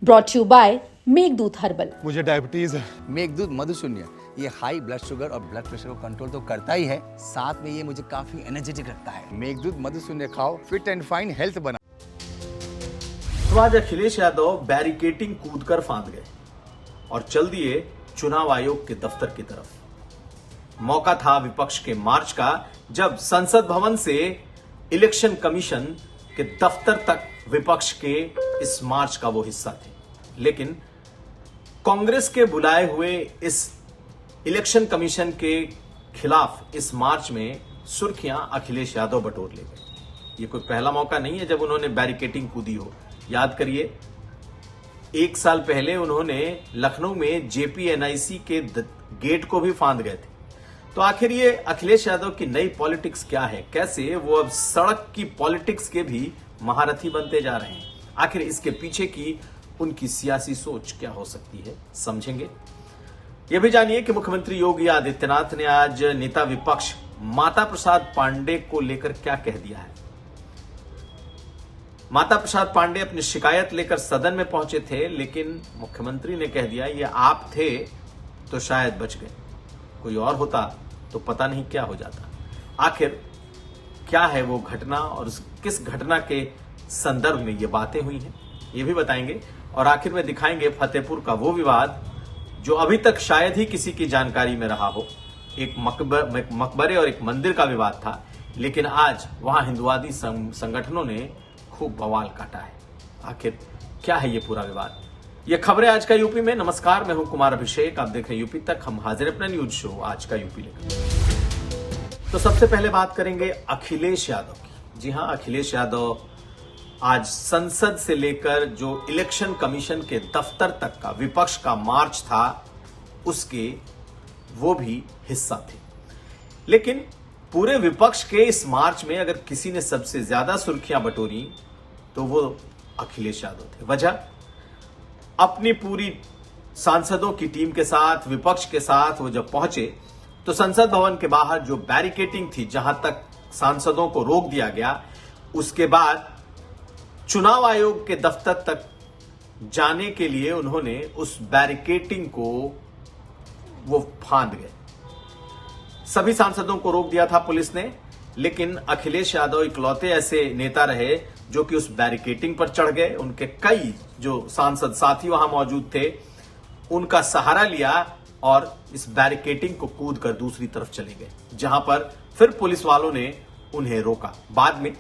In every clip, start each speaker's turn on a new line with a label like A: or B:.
A: Brought you by Meghdoot herbal.
B: मुझे diabetes है।
C: मेघदूत मधुशून्य ये हाई ब्लड शुगर और ब्लड प्रेशर को कंट्रोल तो करता ही है, साथ में ये मुझे काफी एनर्जेटिक रखता है। मेघदूत मधुशून्य खाओ, फिट एंड फाइन हेल्थ बना।
D: तो आज अखिलेश यादव बैरिकेटिंग कूदकर फांद गए और चल दिए चुनाव आयोग के दफ्तर की तरफ। मौका था विपक्ष के मार्च का, जब संसद भवन से इलेक्शन कमीशन के दफ्तर तक विपक्ष के इस मार्च का वो हिस्सा थे। लेकिन कांग्रेस के बुलाए हुए इस इलेक्शन कमीशन के खिलाफ इस मार्च में सुर्खियां अखिलेश यादव बटोर ले गए। ये कोई पहला मौका नहीं है जब उन्होंने बैरिकेटिंग कूदी हो। याद करिए, 1 साल पहले उन्होंने लखनऊ में जेपीएनआईसी के गेट को भी फांद गए थे। तो आखिर ये अखिलेश यादव की नई पॉलिटिक्स क्या है, कैसे वो अब सड़क की पॉलिटिक्स के भी महारथी बनते जा रहे हैं? आखिर इसके पीछे की उनकी सियासी सोच क्या हो सकती है, समझेंगे। यह भी जानिए कि मुख्यमंत्री योगी आदित्यनाथ ने आज नेता विपक्ष माता प्रसाद पांडे को लेकर क्या कह दिया है। माता प्रसाद पांडे अपनी शिकायत लेकर सदन में पहुंचे थे, लेकिन मुख्यमंत्री ने कह दिया ये आप थे तो शायद बच गए, कोई और होता तो पता नहीं क्या हो जाता। आखिर क्या है वो घटना और किस घटना के संदर्भ में ये बातें हुई हैं, ये भी बताएंगे। और आखिर में दिखाएंगे फतेहपुर का वो विवाद जो अभी तक शायद ही किसी की जानकारी में रहा हो। एक मकबरे और एक मंदिर का विवाद था, लेकिन आज वहां हिंदुवादी संगठनों ने खूब बवाल काटा है। आखिर क्या है ये पूरा विवाद? ये खबरें आज का यूपी में। नमस्कार, मैं हूं कुमार अभिषेक, आप देख रहे हैं यूपी तक। हम हाजिर अपना न्यूज शो आज का यूपी लेकर। तो सबसे पहले बात करेंगे अखिलेश यादव की। जी हां, अखिलेश यादव आज संसद से लेकर जो इलेक्शन कमीशन के दफ्तर तक का विपक्ष का मार्च था उसके वो भी हिस्सा थे। लेकिन पूरे विपक्ष के इस मार्च में अगर किसी ने सबसे ज्यादा सुर्खियां बटोरी तो वो अखिलेश यादव थे। वजह, अपनी पूरी सांसदों की टीम के साथ, विपक्ष के साथ वो जब पहुंचे तो संसद भवन के बाहर जो बैरिकेटिंग थी, जहां तक सांसदों को रोक दिया गया, उसके बाद चुनाव आयोग के दफ्तर तक जाने के लिए उन्होंने उस बैरिकेटिंग को वो फांद गए। सभी सांसदों को रोक दिया था पुलिस ने, लेकिन अखिलेश यादव इकलौते ऐसे नेता रहे जो कि उस बैरिकेटिंग पर चढ़ गए। उनके कई जो सांसद साथी वहां मौजूद थे, उनका सहारा लिया और इस बैरिकेटिंग को कूद कर दूसरी तरफ चले गए, जहां पर फिर पुलिस वालों ने उन्हें रोका। बाद में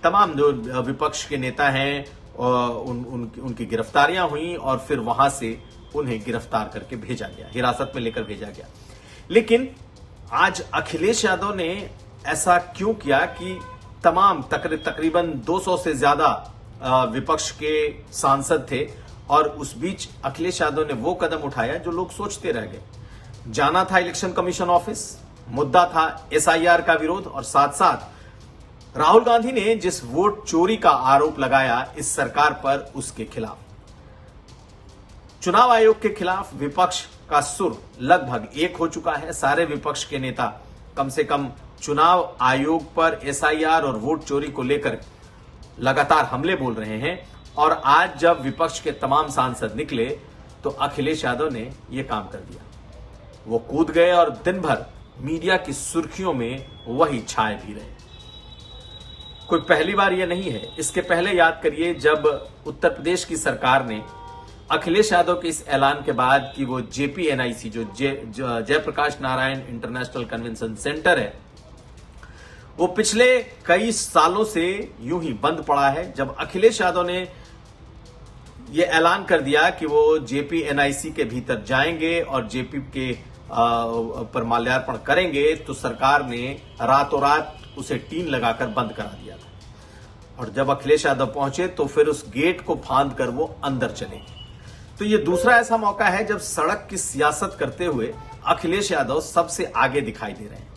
D: तमाम जो विपक्ष के नेता हैं उनकी गिरफ्तारियां हुई और फिर वहां से उन्हें गिरफ्तार करके भेजा गया, हिरासत में लेकर भेजा गया। लेकिन आज अखिलेश यादव ने ऐसा क्यों किया कि तमाम तकरीबन 200 से ज्यादा विपक्ष के सांसद थे और उस बीच अखिलेश यादव ने वो कदम उठाया जो लोग सोचते रह गए। जाना था इलेक्शन कमीशन ऑफिस, मुद्दा था एसआईआर का विरोध, और साथ साथ राहुल गांधी ने जिस वोट चोरी का आरोप लगाया इस सरकार पर, उसके खिलाफ। चुनाव आयोग के खिलाफ विपक्ष का सुर लगभग एक हो चुका है। सारे विपक्ष के नेता कम से कम चुनाव आयोग पर एसआईआर और वोट चोरी को लेकर लगातार हमले बोल रहे हैं। और आज जब विपक्ष के तमाम सांसद निकले तो अखिलेश यादव ने यह काम कर दिया। वो कूद गए और दिन भर मीडिया की सुर्खियों में वही छाए भी रहे। कोई पहली बार यह नहीं है। इसके पहले याद करिए, जब उत्तर प्रदेश की सरकार ने अखिलेश यादव के इस ऐलान के बाद कि वो जेपीएनआईसी जो Jayaprakash Narayan international convention centre है, वो पिछले कई सालों से यूं ही बंद पड़ा है। जब अखिलेश यादव ने ये ऐलान कर दिया कि वो जेपीएनआईसी के भीतर जाएंगे और जेपी के पर माल्यार्पण करेंगे, तो सरकार ने रातों रात उसे टीन लगाकर बंद करा दिया था। और जब अखिलेश यादव पहुंचे तो फिर उस गेट को फांद कर वो अंदर चले। तो ये दूसरा ऐसा मौका है जब सड़क की सियासत करते हुए अखिलेश यादव सबसे आगे दिखाई दे रहे हैं।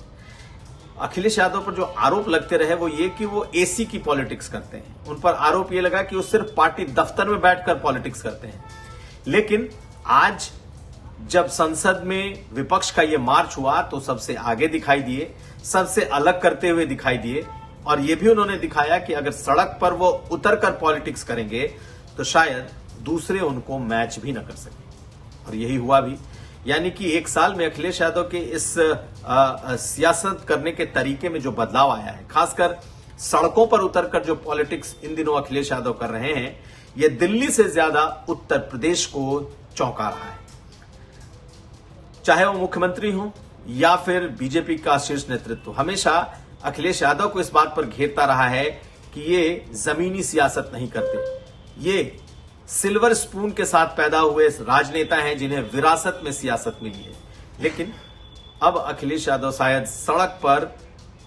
D: अखिलेश यादव पर जो आरोप लगते रहे वो ये कि वो एसी की पॉलिटिक्स करते हैं। उन पर आरोप ये लगा कि वो सिर्फ पार्टी दफ्तर में बैठकर पॉलिटिक्स करते हैं। लेकिन आज जब संसद में विपक्ष का ये मार्च हुआ तो सबसे आगे दिखाई दिए, सबसे अलग करते हुए दिखाई दिए। और ये भी उन्होंने दिखाया कि अगर सड़क पर वो उतरकर पॉलिटिक्स करेंगे तो शायद दूसरे उनको मैच भी न कर सके। और यही हुआ भी, यानी कि एक साल में अखिलेश यादव के इस सियासत करने के तरीके में जो बदलाव आया है, खासकर सड़कों पर उतरकर जो पॉलिटिक्स इन दिनों अखिलेश यादव कर रहे हैं, यह दिल्ली से ज्यादा उत्तर प्रदेश को चौंका रहा है। चाहे वो मुख्यमंत्री हो या फिर बीजेपी का शीर्ष नेतृत्व, हमेशा अखिलेश यादव को इस बात पर घेरता रहा है कि ये जमीनी सियासत नहीं करते, ये सिल्वर स्पून के साथ पैदा हुए राजनेता हैं जिन्हें विरासत में सियासत मिली है। लेकिन अब अखिलेश यादव शायद सड़क पर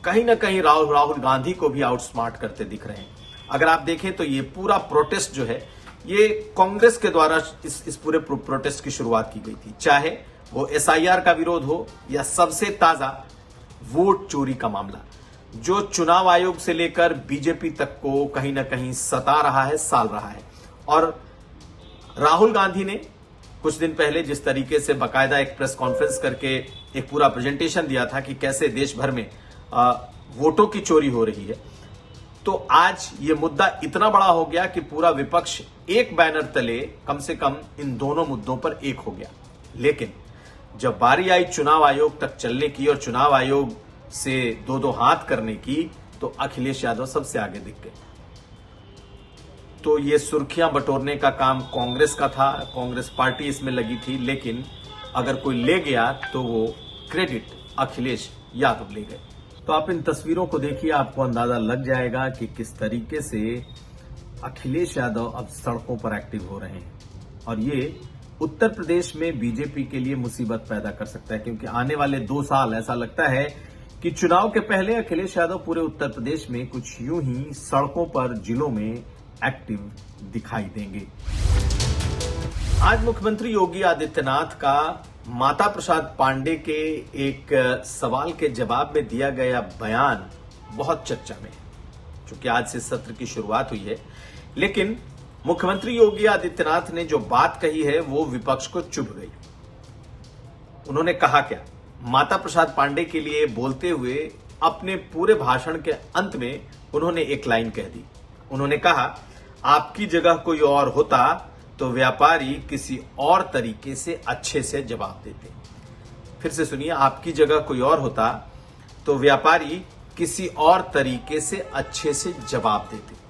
D: कहीं ना कहीं राहुल गांधी को भी आउटस्मार्ट करते दिख रहे हैं। अगर आप देखें तो ये पूरा प्रोटेस्ट जो है, ये कांग्रेस के द्वारा इस पूरे प्रोटेस्ट की शुरुआत की गई थी, चाहे वो एसआईआर का विरोध हो या सबसे ताजा वोट चोरी का मामला, जो चुनाव आयोग से लेकर बीजेपी तक को कहीं ना कहीं सता रहा है, साल रहा है। और राहुल गांधी ने कुछ दिन पहले जिस तरीके से बाकायदा एक प्रेस कॉन्फ्रेंस करके एक पूरा प्रेजेंटेशन दिया था कि कैसे देश भर में वोटों की चोरी हो रही है, तो आज ये मुद्दा इतना बड़ा हो गया कि पूरा विपक्ष एक बैनर तले कम से कम इन दोनों मुद्दों पर एक हो गया। लेकिन जब बारी आई चुनाव आयोग तक चलने की और चुनाव आयोग से दो दो हाथ करने की, तो अखिलेश यादव सबसे आगे दिख गए। तो ये सुर्खियां बटोरने का काम कांग्रेस का था, कांग्रेस पार्टी इसमें लगी थी, लेकिन अगर कोई ले गया तो वो क्रेडिट अखिलेश यादव ले गए। तो आप इन तस्वीरों को देखिए, आपको अंदाजा लग जाएगा कि किस तरीके से अखिलेश यादव अब सड़कों पर एक्टिव हो रहे हैं। और ये उत्तर प्रदेश में बीजेपी के लिए मुसीबत पैदा कर सकता है, क्योंकि आने वाले 2 साल ऐसा लगता है कि चुनाव के पहले अखिलेश यादव पूरे उत्तर प्रदेश में कुछ यूं ही सड़कों पर, जिलों में एक्टिव दिखाई देंगे। आज मुख्यमंत्री योगी आदित्यनाथ का माता प्रसाद पांडे के एक सवाल के जवाब में दिया गया बयान बहुत चर्चा में है, क्योंकि आज से सत्र की शुरुआत हुई है। लेकिन मुख्यमंत्री योगी आदित्यनाथ ने जो बात कही है वो विपक्ष को चुभ गई। उन्होंने कहा क्या? माता प्रसाद पांडे के लिए बोलते हुए अपने पूरे भाषण के अंत में उन्होंने एक लाइन कह दी। उन्होंने कहा, आपकी जगह कोई और होता तो व्यापारी किसी और तरीके से अच्छे से जवाब देते। फिर से सुनिए, आपकी जगह कोई और होता तो व्यापारी किसी और तरीके से अच्छे से जवाब देते।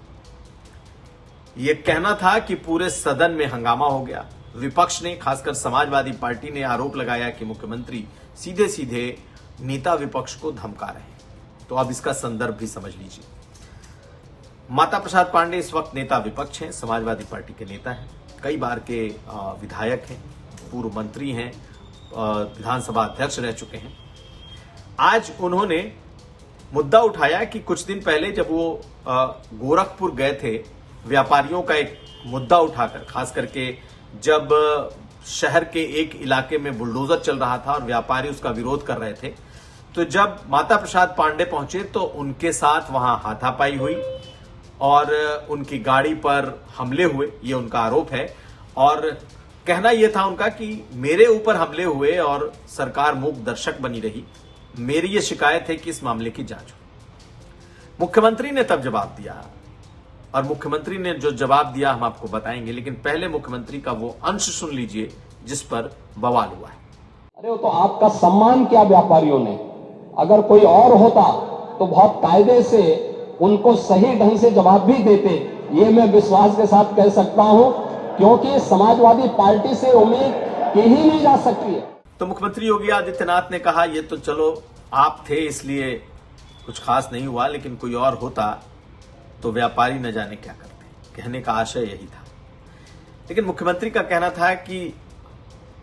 D: यह कहना था कि पूरे सदन में हंगामा हो गया। विपक्ष ने, खासकर समाजवादी पार्टी ने आरोप लगाया कि मुख्यमंत्री सीधे सीधे नेता विपक्ष को धमका रहे हैं। तो अब इसका संदर्भ भी समझ लीजिए। माता प्रसाद पांडे इस वक्त नेता विपक्ष हैं, समाजवादी पार्टी के नेता हैं, कई बार के विधायक हैं, पूर्व मंत्री हैं, विधानसभा अध्यक्ष रह चुके हैं। आज उन्होंने मुद्दा उठाया कि कुछ दिन पहले जब वो गोरखपुर गए थे, व्यापारियों का एक मुद्दा उठाकर, खास करके जब शहर के एक इलाके में बुलडोजर चल रहा था और व्यापारी उसका विरोध कर रहे थे, तो जब माता प्रसाद पांडे पहुंचे तो उनके साथ वहां हाथापाई हुई और उनकी गाड़ी पर हमले हुए, ये उनका आरोप है। और कहना यह था उनका कि मेरे ऊपर हमले हुए और सरकार मूक दर्शक बनी रही, मेरी ये शिकायत है कि इस मामले की जांच हो। मुख्यमंत्री ने तब जवाब दिया, और मुख्यमंत्री ने जो जवाब दिया हम आपको बताएंगे, लेकिन पहले मुख्यमंत्री का वो अंश सुन लीजिए जिस पर बवाल हुआ है।
B: अरे वो तो आपका सम्मान किया व्यापारियों ने, अगर कोई और होता तो बहुत कायदे से उनको सही ढंग से जवाब भी देते, ये मैं विश्वास के साथ कह सकता हूं, क्योंकि समाजवादी पार्टी से उम्मीद की ही नहीं जा सकती है।
D: तो मुख्यमंत्री योगी आदित्यनाथ ने कहा, ये तो चलो आप थे इसलिए कुछ खास नहीं हुआ, लेकिन कोई और होता तो व्यापारी न जाने क्या करते। कहने का आशय यही था। लेकिन मुख्यमंत्री का कहना था कि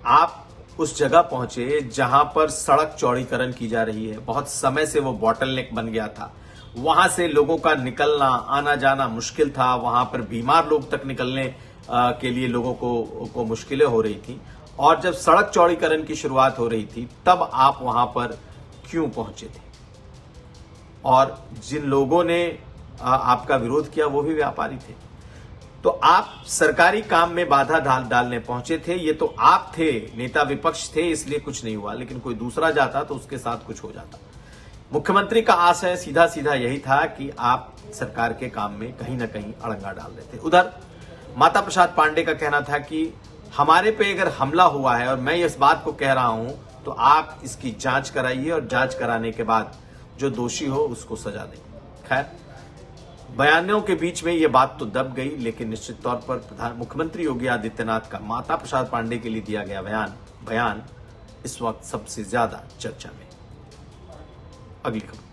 D: आप उस जगह पहुंचे जहां पर सड़क चौड़ीकरण की जा रही है, बहुत समय से वो बॉटलनेक बन गया था, वहां से लोगों का निकलना आना जाना मुश्किल था, वहां पर बीमार लोग तक निकलने के लिए लोगों को मुश्किलें हो रही थी। और जब सड़क चौड़ीकरण की शुरुआत हो रही थी तब आप वहां पर क्यों पहुंचे थे? और जिन लोगों ने आपका विरोध किया वो भी व्यापारी थे। तो आप सरकारी काम में बाधा डालने पहुंचे थे, ये तो आप थे, नेता विपक्ष थे, इसलिए कुछ नहीं हुआ। लेकिन कोई दूसरा जाता तो उसके साथ कुछ हो जाता। मुख्यमंत्री का आशय सीधा सीधा यही था कि आप सरकार के काम में कहीं ना कहीं अड़ंगा डाल रहे थे। उधर माता प्रसाद पांडे का कहना था कि हमारे पे अगर हमला हुआ है और मैं इस बात को कह रहा हूं तो आप इसकी जांच कराइए और जांच कराने के बाद जो दोषी हो उसको सजा दें। खैर, बयानों के बीच में ये बात तो दब गई, लेकिन निश्चित तौर पर मुख्यमंत्री योगी आदित्यनाथ का माता प्रसाद पांडे के लिए दिया गया बयान इस वक्त सबसे ज्यादा चर्चा में। अगली खबर।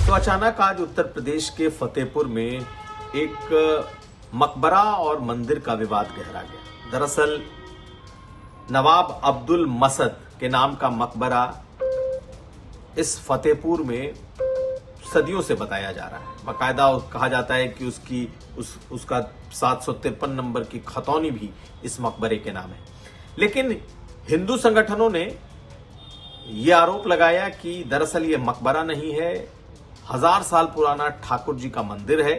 D: तो अचानक आज उत्तर प्रदेश के फतेहपुर में एक मकबरा और मंदिर का विवाद गहरा गया। दरअसल नवाब अब्दुल मसद के नाम का मकबरा इस फतेहपुर में सदियों से बताया जा रहा है। बाकायदा कहा जाता है कि उसका 753 नंबर की खतौनी भी इस मकबरे के नाम है। लेकिन हिंदू संगठनों ने यह आरोप लगाया कि दरअसल ये मकबरा नहीं है, 1000 साल पुराना ठाकुर जी का मंदिर है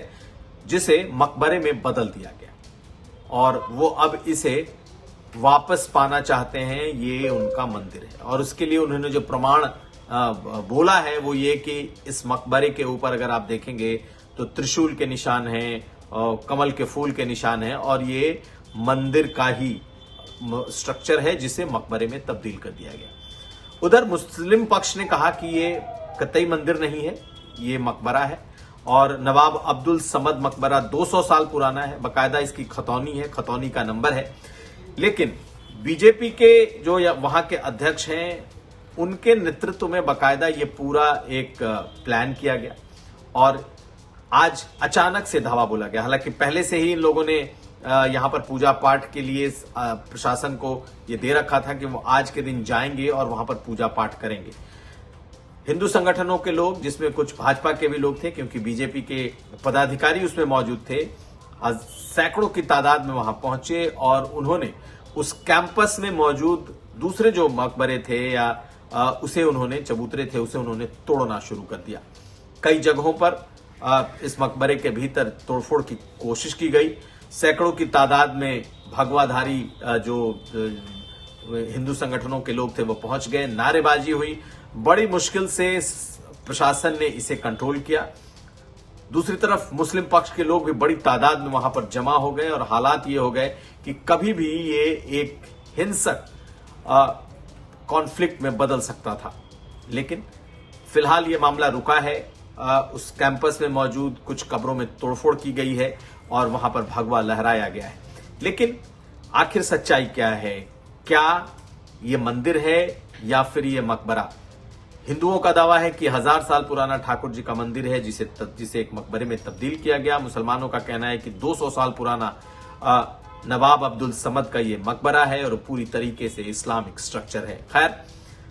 D: जिसे मकबरे में बदल दिया गया और वो अब इसे वापस पाना चाहते हैं। ये उनका मंदिर है और उसके लिए उन्होंने जो प्रमाण बोला है वो ये कि इस मकबरे के ऊपर अगर आप देखेंगे तो त्रिशूल के निशान हैं और कमल के फूल के निशान हैं और ये मंदिर का ही स्ट्रक्चर है जिसे मकबरे में तब्दील कर दिया गया। उधर मुस्लिम पक्ष ने कहा कि ये कतई मंदिर नहीं है, ये मकबरा है और नवाब अब्दुल समद मकबरा 200 साल पुराना है। बाकायदा इसकी खतौनी है, खतौनी का नंबर है। लेकिन बीजेपी के जो वहां के अध्यक्ष हैं उनके नेतृत्व में बाकायदा ये पूरा एक प्लान किया गया और आज अचानक से धावा बोला गया। हालांकि पहले से ही इन लोगों ने यहां पर पूजा पाठ के लिए प्रशासन को ये दे रखा था कि वो आज के दिन जाएंगे और वहां पर पूजा पाठ करेंगे। हिंदू संगठनों के लोग, जिसमें कुछ भाजपा के भी लोग थे क्योंकि बीजेपी के पदाधिकारी उसमें मौजूद थे, सैकड़ों की तादाद में वहां पहुंचे और उन्होंने उस कैंपस में मौजूद दूसरे जो मकबरे थे या उसे उन्होंने चबूतरे थे उसे उन्होंने तोड़ना शुरू कर दिया। कई जगहों पर इस मकबरे के भीतर तोड़फोड़ की कोशिश की गई। सैकड़ों की तादाद में भगवाधारी जो हिंदू संगठनों के लोग थे वो पहुंच गए, नारेबाजी हुई, बड़ी मुश्किल से प्रशासन ने इसे कंट्रोल किया। दूसरी तरफ मुस्लिम पक्ष के लोग भी बड़ी तादाद में वहां पर जमा हो गए और हालात ये हो गए कि कभी भी ये एक हिंसक कॉन्फ्लिक्ट में बदल सकता था। लेकिन फिलहाल ये मामला रुका है। उस कैंपस में मौजूद कुछ कब्रों में तोड़फोड़ की गई है और वहां पर भगवा लहराया गया है। लेकिन आखिर सच्चाई क्या है? क्या ये मंदिर है या फिर ये मकबरा? हिंदुओं का दावा है कि 1000 साल पुराना ठाकुर जी का मंदिर है जिसे एक मकबरे में तब्दील किया गया। मुसलमानों का कहना है कि 200 साल पुराना नवाब अब्दुल समद का ये मकबरा है और पूरी तरीके से इस्लामिक स्ट्रक्चर है। खैर,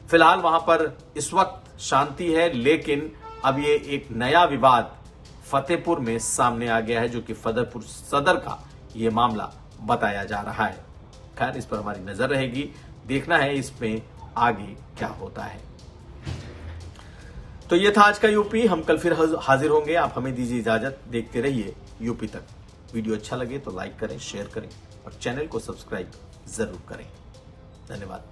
D: फिलहाल वहां पर इस वक्त शांति है, लेकिन अब ये एक नया विवाद फतेहपुर में सामने आ गया है जो कि फतेहपुर सदर का ये मामला बताया जा रहा है। खैर, इस पर हमारी नजर रहेगी, देखना है इसमें आगे क्या होता है। तो ये था आज का यूपी। हम कल फिर हाजिर होंगे। आप हमें दीजिए इजाजत। देखते रहिए यूपी तक। वीडियो अच्छा लगे तो लाइक करें, शेयर करें और चैनल को सब्सक्राइब जरूर करें। धन्यवाद।